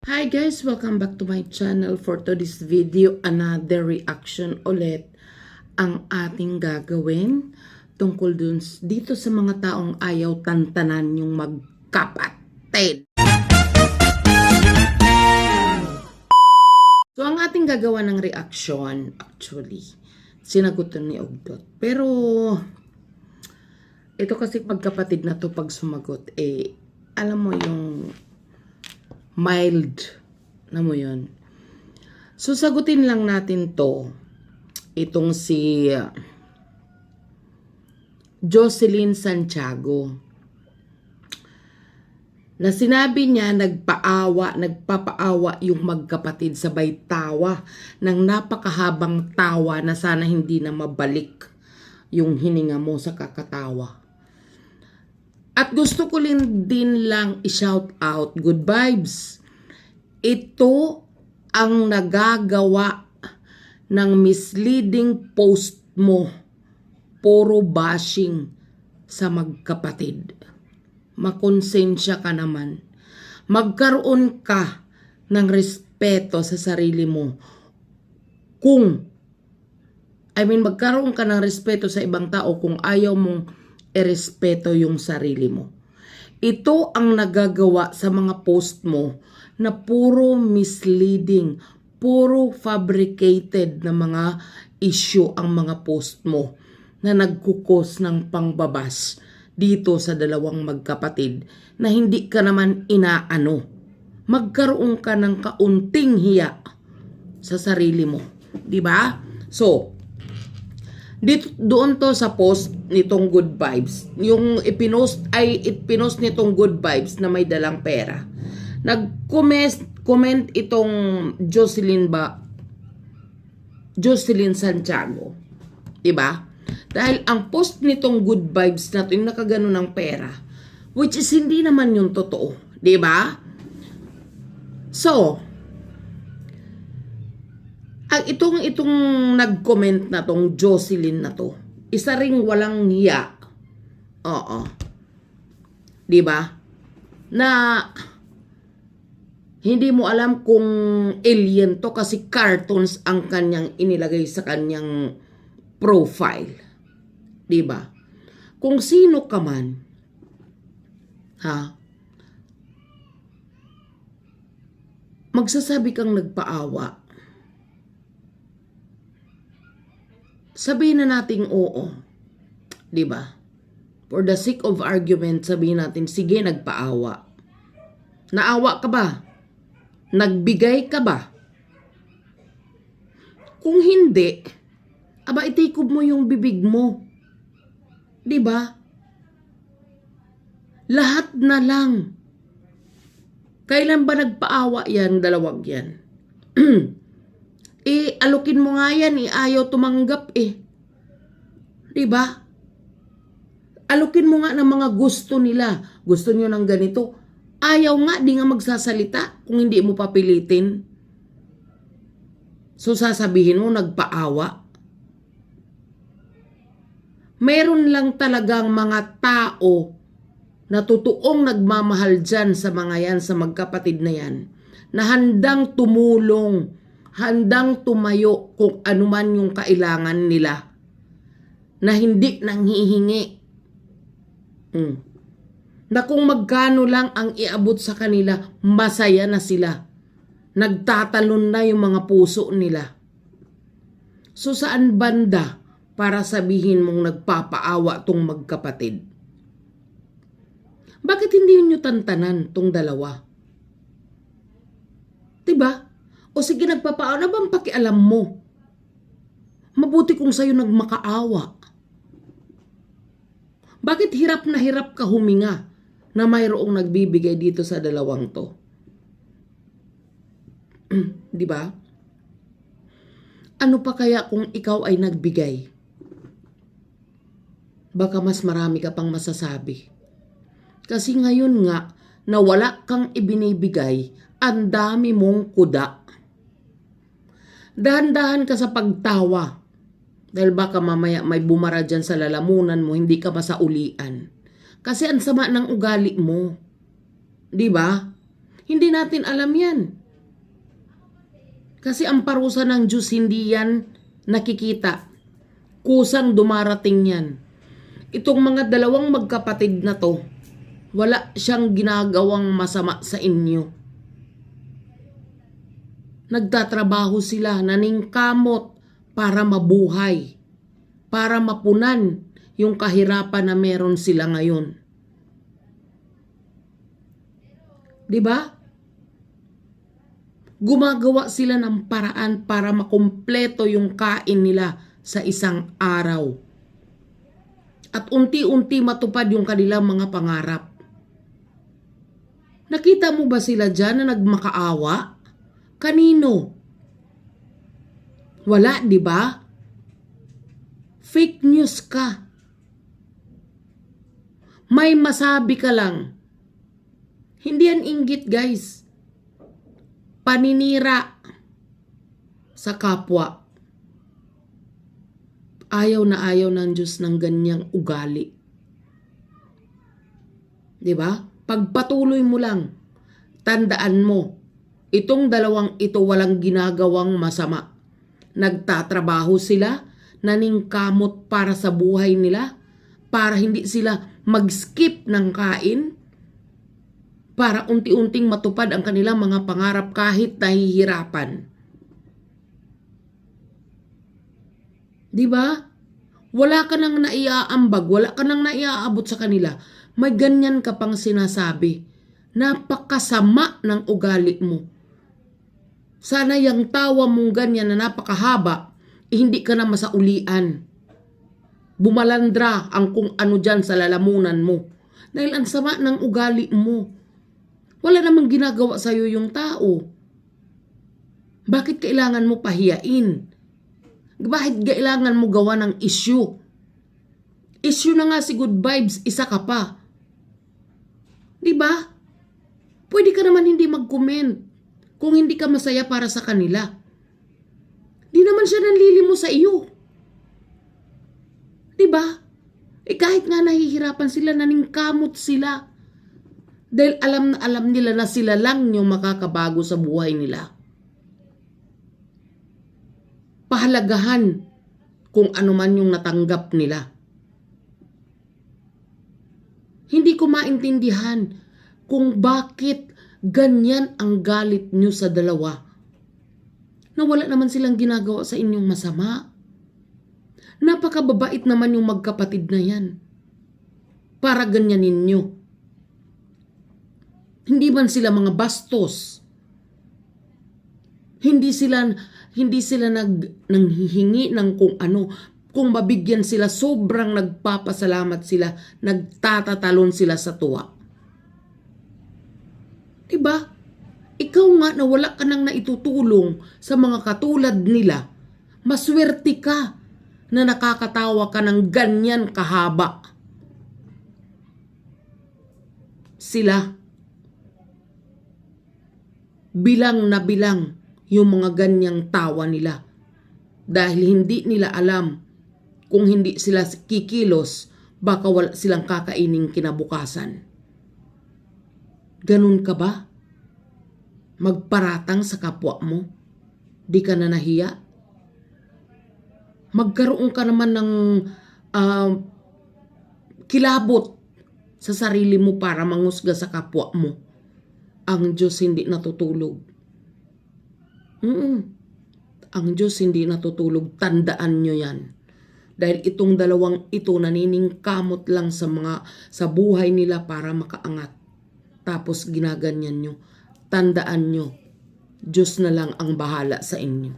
Hi guys! Welcome back to my channel. For today's video, another reaction ulit ang ating gagawin tungkol dito sa mga taong ayaw tantanan yung magkapatid. So ang ating gagawa ng reaction, actually, sinagot ni Ogdot. Pero ito kasi magkapatid na to pag sumagot, alam mo yung mild na mo yun. So, sagutin lang natin to. Itong si Jocelyn Santiago. Na sinabi niya, nagpapaawa yung magkapatid sabay tawa ng napakahabang tawa na sana hindi na mabalik yung hininga mo sa kakatawa. At gusto ko din lang i-shout out, good vibes. Ito ang nagagawa ng misleading post mo. Puro bashing sa magkapatid. Makonsensya ka naman. Magkaroon ka ng respeto sa sarili mo. Magkaroon ka ng respeto sa ibang tao kung ayaw mong irespeto yung sarili mo. Ito ang nagagawa sa mga post mo na puro misleading, puro fabricated na mga issue ang mga post mo na nagkukos ng pangbabas dito sa dalawang magkapatid na hindi ka naman inaano. Magkaroon ka ng kaunting hiya sa sarili mo. Diba? So, doon to sa post nitong good vibes. Yung ipinost nitong good vibes na may dalang pera. Nag-comment itong Jocelyn Santiago. Diba? Dahil ang post nitong good vibes na ito, yung nakagano ng pera, which is hindi naman yung totoo. Diba? So, itong nag-comment na tong Jocelyn na to, isa ring walang hiya. Oo. Diba? Na hindi mo alam kung alien to kasi cartoons ang kanyang inilagay sa kanyang profile. Diba? Kung sino ka man, magsasabi kang nagpaawa, sabihin na nating oo. Diba? For the sake of argument, sabihin natin, sige, nagpaawa. Naawa ka ba? Nagbigay ka ba? Kung hindi, itikob mo yung bibig mo. Diba? Lahat na lang. Kailan ba nagpaawa yan, dalawag yan? Alukin mo nga yan, ayaw tumanggap Diba? Alukin mo nga ng mga gusto nila. Gusto nyo ng ganito. Ayaw nga, di nga magsasalita kung hindi mo papilitin. So sasabihin mo, nagpaawa. Meron lang talagang mga tao na totoong nagmamahal dyan sa mga yan, sa magkapatid na yan, na handang tumulong, handang tumayo kung anuman yung kailangan nila, na hindi nanghihingi. Na kung magkano lang ang iabot sa kanila, masaya na sila. Nagtatalon na yung mga puso nila. So saan banda para sabihin mong nagpapaawa tong magkapatid? Bakit hindi nyo tantanan tong dalawa? Diba? O sige, nagpapaawa na bang pakialam mo? Mabuti kung sa'yo nagmakaawa. Bakit hirap na hirap ka huminga na mayroong nagbibigay dito sa dalawang to? Diba? Ano pa kaya kung ikaw ay nagbigay? Baka mas marami ka pang masasabi. Kasi ngayon nga, na wala kang ibinibigay, ang dami mong kuda. Dahan-dahan ka sa pagtawa. Dahil baka mamaya may bumara dyan sa lalamunan mo, hindi ka masaulian. Kasi ang sama ng ugali mo. Diba? Hindi natin alam yan. Kasi ang parusa ng Diyos hindi yan nakikita. Kusang dumarating yan. Itong mga dalawang magkapatid na to, wala siyang ginagawang masama sa inyo. Nagtatrabaho sila, naningkamot para mabuhay, para mapunan yung kahirapan na meron sila ngayon. 'Di ba? Gumagawa sila ng paraan para makumpleto yung kain nila sa isang araw. At unti-unti matupad yung kanilang mga pangarap. Nakita mo ba sila dyan na nagmakaawa? Kanino? Wala, di ba? Fake news ka. May masabi ka lang. Hindi yan inggit, guys. Paninira sa kapwa. Ayaw na ayaw ng Diyos ng ganyang ugali. 'Di ba? Pagpatuloy mo lang, tandaan mo, itong dalawang ito walang ginagawang masama. Nagtatrabaho sila, naningkamot para sa buhay nila, para hindi sila mag-skip ng kain, para unti-unting matupad ang kanilang mga pangarap kahit nahihirapan. 'Di ba? Wala ka nang naiaambag, wala ka nang naiaabot sa kanila. May ganyan ka pang sinasabi. Napakasama ng ugali mo. Sana yung tawa mong ganyan na napakahaba, hindi ka na masaulian. Bumalandra ang kung ano dyan sa lalamunan mo. Dahil ang sama ng ugali mo. Wala namang ginagawa sa'yo yung tao. Bakit kailangan mo pahiyain? Bakit kailangan mo gawa ng issue? Issue na nga si good vibes, isa ka pa. Diba? Pwede ka naman hindi mag-comment kung hindi ka masaya para sa kanila. Di naman siya nanlilimo sa iyo. Diba? Kahit nga nahihirapan sila, naningkamot sila. Dahil alam na alam nila na sila lang yung makakabago sa buhay nila. Pahalagahan kung ano man yung natanggap nila. Hindi ko maintindihan kung bakit ganyan ang galit nyo sa dalawa. Na wala naman silang ginagawa sa inyong masama. Napakababait naman yung magkapatid na yan. Para ganyanin nyo. Hindi man sila mga bastos. Hindi sila nanghihingi ng kung ano. Kung mabigyan sila, sobrang nagpapasalamat sila. Nagtatatalon sila sa tuwa. Diba? Ikaw nga na wala ka nang naitutulong sa mga katulad nila. Maswerte ka na nakakatawa ka ng ganyan kahaba. Sila. Bilang na bilang yung mga ganyang tawa nila. Dahil hindi nila alam kung hindi sila kikilos, baka wala silang kakaining kinabukasan. Ganun ka ba? Magparatang sa kapwa mo? Di ka na nahiya? Magkaroon ka naman ng kilabot sa sarili mo para mangusga sa kapwa mo. Ang Diyos hindi natutulog. Ang Diyos hindi natutulog. Tandaan nyo yan. Dahil itong dalawang ito naniningkamot lang sa buhay nila para makaangat. Tapos ginaganyan nyo. Tandaan nyo, Diyos na lang ang bahala sa inyo.